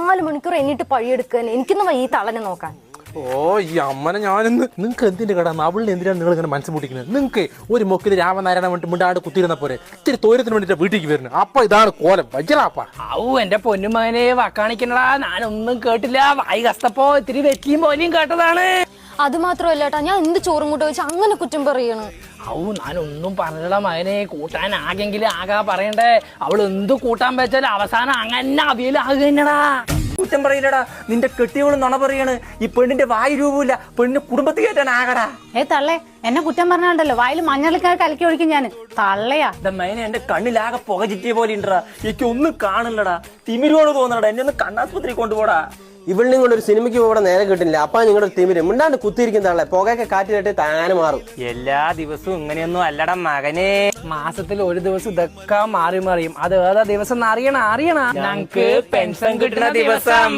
4 മണിക്കൂർ എന്നിട്ട് പഴിയെടുക്കാൻ എനിക്കൊന്നും ഈ തളനെ നോക്കാൻ. ഓ ഈ അമ്മനെ ഞാനിന്ന് നിങ്ങൾക്ക് എന്തിന്റെ കടന്ന് അവളിനെ എന്തിനാണ് നിങ്ങൾ ഇങ്ങനെ മനസ്സ് മുട്ടിക്കുന്നത്? നിങ്ങൾക്ക് ഒരു മുക്കിൽ രാമനാരായണ വേണ്ടി മിണ്ടാണ്ട് കുത്തിയിരുന്ന പോലെ ഇത്തിരി തോരത്തിന് വേണ്ടിട്ട് വീട്ടിലേക്ക് വരുന്നത്. അപ്പൊ ഇതാണ് കോലം വജ്രാപ്പ. എന്റെ പൊന്നുമകനെ വക്കാണിക്കണടാ, ഞാനൊന്നും കേട്ടില്ല. വായി കസ്തപ്പോ ഇത്തിരി വെറ്റിയും പോലെയും കേട്ടതാണ്. അത് മാത്രമല്ല ഏട്ടാ, ഞാൻ എന്ത് ചോറും കൂട്ട് വെച്ച് അങ്ങനെ കുറ്റം പറയണം. ഞാനൊന്നും പറഞ്ഞടാ മകനെ, കൂട്ടാൻ ആകെങ്കിലും ആകാ പറയണ്ടേ. അവൾ എന്ത് കൂട്ടാൻ വെച്ചാലും അവസാനം അങ്ങനെ അവിയലാകുക തന്നെടാ. കുറ്റം പറയില്ലടാ, നിന്റെ കെട്ടിയവളും നുണ പറയാണ്. ഈ പെണ്ണിന്റെ വായു രൂപമില്ല, പെണ്ണിന് കുടുംബത്തിൽ കയറ്റാൻ ആകടാ. തള്ളേ, എന്നെ കുറ്റം പറഞ്ഞാണ്ടല്ലോ വായിൽ മഞ്ഞളിക്കാർ കലക്കി ഒഴിക്കും ഞാൻ. തള്ളയാ മൈനെ, എന്റെ കണ്ണിലാകെ പുക ചിറ്റിയ പോലെ ഉണ്ടടാ. എനിക്ക് ഒന്നും കാണുന്നില്ലടാ, തിമിരോട് തോന്നണടാ. എന്നെ ഒന്ന് കണ്ണാസ്പത്രി കൊണ്ടുപോടാ. ഇവളിനും കൂടെ ഒരു സിനിമയ്ക്ക് പോകണം നേരെ കിട്ടില്ല. അപ്പൊ നിങ്ങളുടെ തിമിര് മിണ്ടാണ്ട് കുത്തിയിരിക്കുന്ന ആളെ പുകയൊക്കെ കാറ്റ് കേട്ട് താനെ മാറും. എല്ലാ ദിവസവും ഇങ്ങനെയൊന്നും അല്ലടാ മകനെ. മാസത്തിൽ ഒരു ദിവസം ഇതൊക്കെ മാറി മറിയും. അത് ഏതാ ദിവസം അറിയണ ഞങ്ങക്ക് പെൻഷൻ കിട്ടുന്ന ദിവസം.